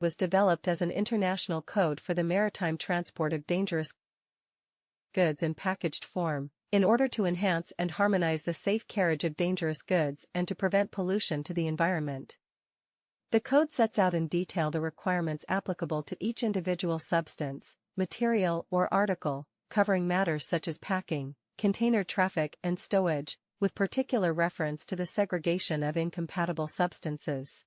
was developed as an international code for the maritime transport of dangerous goods in packaged form, in order to enhance and harmonize the safe carriage of dangerous goods and to prevent pollution to the environment. The code sets out in detail the requirements applicable to each individual substance, material or article, covering matters such as packing, container traffic and stowage, with particular reference to the segregation of incompatible substances.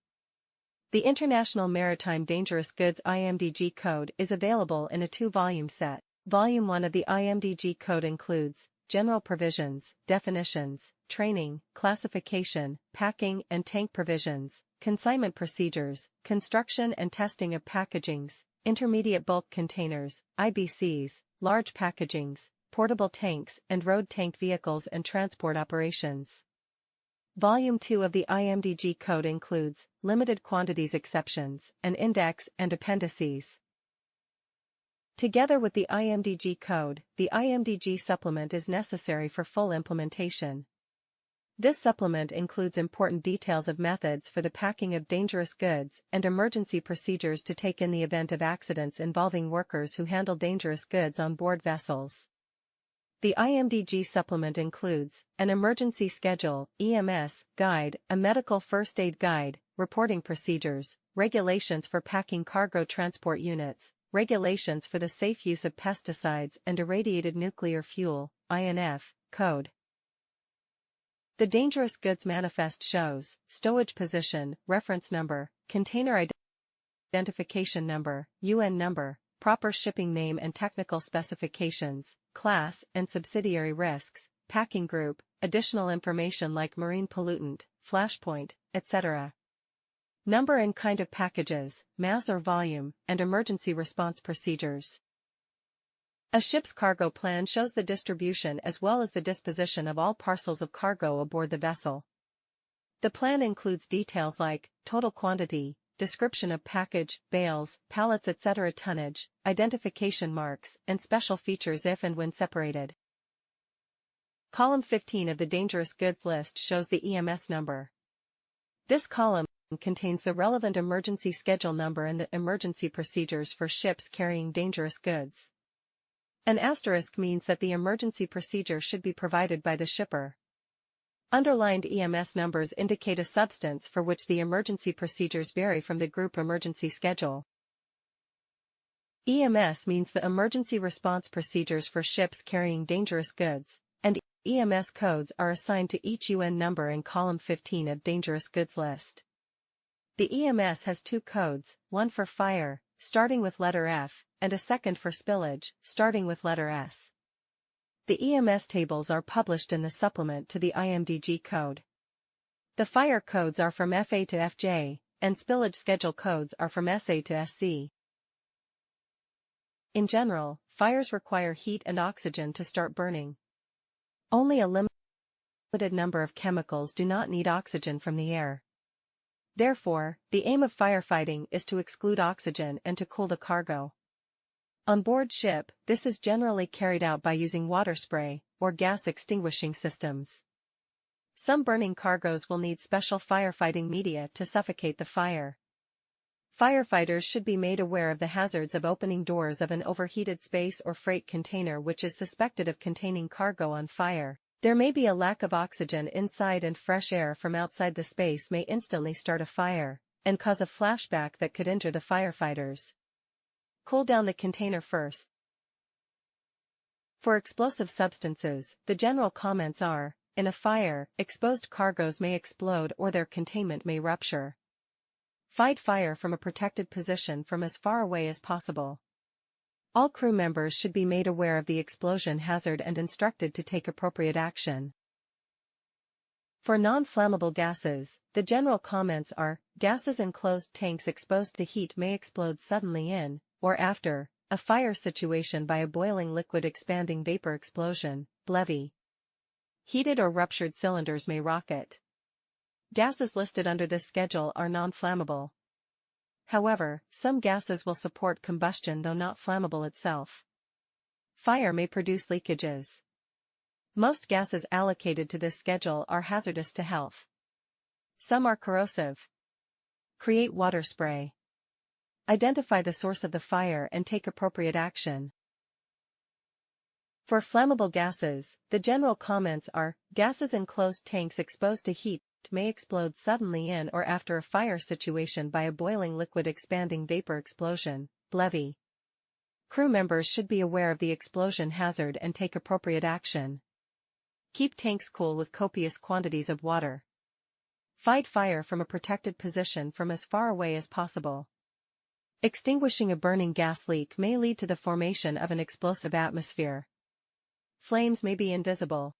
The International Maritime Dangerous Goods IMDG code is available in a 2-volume set. Volume 1 of the IMDG code includes general provisions, definitions, training, classification, packing and tank provisions, consignment procedures, construction and testing of packagings, intermediate bulk containers, IBCs, large packagings, portable tanks and road tank vehicles and transport operations. Volume 2 of the IMDG code includes limited quantities exceptions, an index and appendices. Together with the IMDG code, the IMDG supplement is necessary for full implementation. This supplement includes important details of methods for the packing of dangerous goods and emergency procedures to take in the event of accidents involving workers who handle dangerous goods on board vessels. The IMDG supplement includes an emergency schedule, EMS, guide, a medical first aid guide, reporting procedures, regulations for packing cargo transport units, regulations for the safe use of pesticides and irradiated nuclear fuel, INF, code. The Dangerous Goods Manifest shows stowage position, reference number, container identification number, UN number, proper shipping name and technical specifications, class and subsidiary risks, packing group, additional information like marine pollutant, flashpoint, etc. Number and kind of packages, mass or volume, and emergency response procedures. A ship's cargo plan shows the distribution as well as the disposition of all parcels of cargo aboard the vessel. The plan includes details like total quantity, description of package, bales, pallets etc. tonnage, identification marks, and special features if and when separated. Column 15 of the dangerous goods list shows the EMS number. This column contains the relevant emergency schedule number and the emergency procedures for ships carrying dangerous goods. An asterisk means that the emergency procedure should be provided by the shipper. Underlined EMS numbers indicate a substance for which the emergency procedures vary from the group emergency schedule. EMS means the emergency response procedures for ships carrying dangerous goods, and EMS codes are assigned to each UN number in column 15 of dangerous goods list. The EMS has 2 codes, one for fire, starting with letter F, and a second for spillage, starting with letter S. The EMS tables are published in the supplement to the IMDG code. The fire codes are from FA to FJ, and spillage schedule codes are from SA to SC. In general, fires require heat and oxygen to start burning. Only a limited number of chemicals do not need oxygen from the air. Therefore, the aim of firefighting is to exclude oxygen and to cool the cargo. On board ship, this is generally carried out by using water spray or gas extinguishing systems. Some burning cargoes will need special firefighting media to suffocate the fire. Firefighters should be made aware of the hazards of opening doors of an overheated space or freight container which is suspected of containing cargo on fire. There may be a lack of oxygen inside and fresh air from outside the space may instantly start a fire and cause a flashback that could injure the firefighters. Cool down the container first. For explosive substances, the general comments are, in a fire, exposed cargoes may explode or their containment may rupture. Fight fire from a protected position from as far away as possible. All crew members should be made aware of the explosion hazard and instructed to take appropriate action. For non-flammable gases, the general comments are, gases in closed tanks exposed to heat may explode suddenly in, or after, a fire situation by a boiling liquid expanding vapor explosion, BLEVE. Heated or ruptured cylinders may rocket. Gases listed under this schedule are non-flammable. However, some gases will support combustion though not flammable itself. Fire may produce leakages. Most gases allocated to this schedule are hazardous to health. Some are corrosive. Create water spray. Identify the source of the fire and take appropriate action. For flammable gases, the general comments are, gases in closed tanks exposed to heat may explode suddenly in or after a fire situation by a boiling liquid expanding vapor explosion, BLEVE. Crew members should be aware of the explosion hazard and take appropriate action. Keep tanks cool with copious quantities of water. Fight fire from a protected position from as far away as possible. Extinguishing a burning gas leak may lead to the formation of an explosive atmosphere. Flames may be invisible.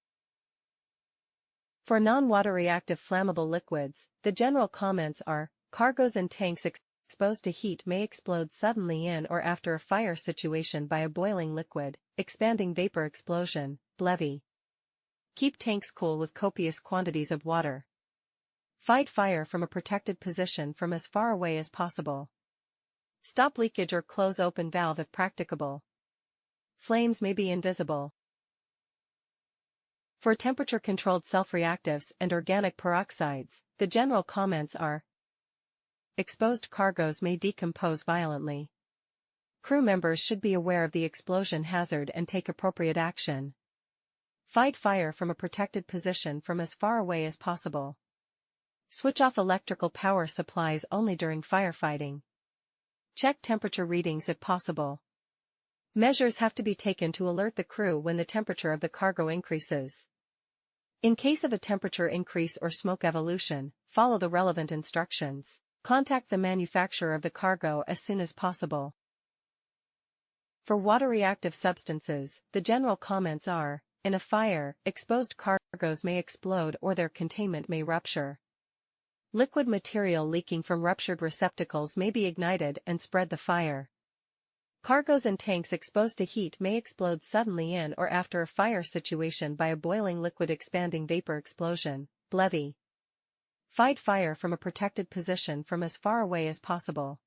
For non-water reactive flammable liquids, the general comments are, cargoes and tanks exposed to heat may explode suddenly in or after a fire situation by a boiling liquid, expanding vapor explosion, BLEVE. Keep tanks cool with copious quantities of water. Fight fire from a protected position from as far away as possible. Stop leakage or close open valve if practicable. Flames may be invisible. For temperature-controlled self-reactives and organic peroxides, the general comments are, exposed cargoes may decompose violently. Crew members should be aware of the explosion hazard and take appropriate action. Fight fire from a protected position from as far away as possible. Switch off electrical power supplies only during firefighting. Check temperature readings if possible. Measures have to be taken to alert the crew when the temperature of the cargo increases. In case of a temperature increase or smoke evolution, follow the relevant instructions. Contact the manufacturer of the cargo as soon as possible. For water-reactive substances, the general comments are, in a fire, exposed cargoes may explode or their containment may rupture. Liquid material leaking from ruptured receptacles may be ignited and spread the fire. Cargoes and tanks exposed to heat may explode suddenly in or after a fire situation by a boiling liquid expanding vapor explosion, BLEVE. Fight fire from a protected position from as far away as possible.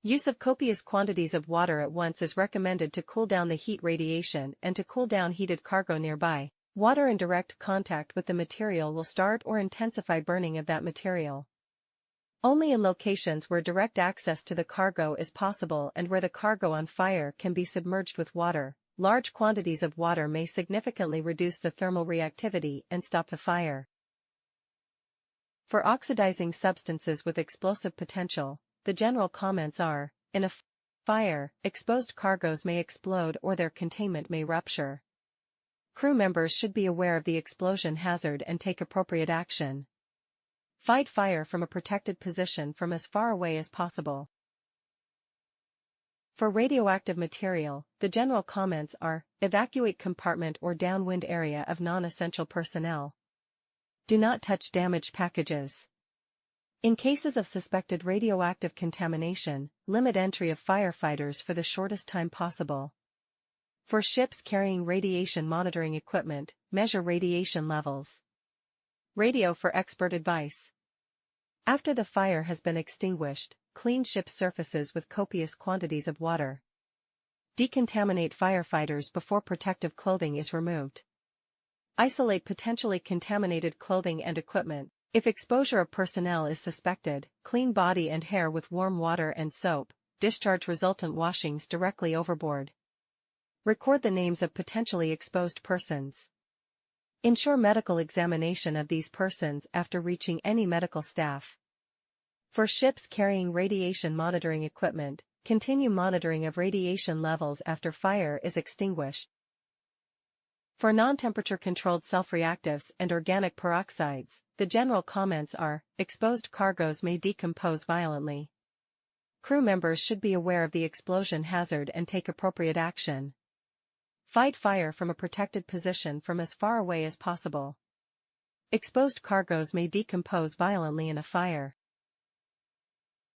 Use of copious quantities of water at once is recommended to cool down the heat radiation and to cool down heated cargo nearby. Water in direct contact with the material will start or intensify burning of that material. Only in locations where direct access to the cargo is possible and where the cargo on fire can be submerged with water, large quantities of water may significantly reduce the thermal reactivity and stop the fire. For oxidizing substances with explosive potential, the general comments are, in a fire, exposed cargoes may explode or their containment may rupture. Crew members should be aware of the explosion hazard and take appropriate action. Fight fire from a protected position from as far away as possible. For radioactive material, the general comments are, evacuate compartment or downwind area of non-essential personnel. Do not touch damaged packages. In cases of suspected radioactive contamination, limit entry of firefighters for the shortest time possible. For ships carrying radiation monitoring equipment, measure radiation levels. Radio for expert advice. After the fire has been extinguished, clean ship surfaces with copious quantities of water. Decontaminate firefighters before protective clothing is removed. Isolate potentially contaminated clothing and equipment. If exposure of personnel is suspected, clean body and hair with warm water and soap. Discharge resultant washings directly overboard. Record the names of potentially exposed persons. Ensure medical examination of these persons after reaching any medical staff. For ships carrying radiation monitoring equipment, continue monitoring of radiation levels after fire is extinguished. For non-temperature controlled self-reactives and organic peroxides, the general comments are, exposed cargoes may decompose violently. Crew members should be aware of the explosion hazard and take appropriate action. Fight fire from a protected position from as far away as possible. Exposed cargoes may decompose violently in a fire.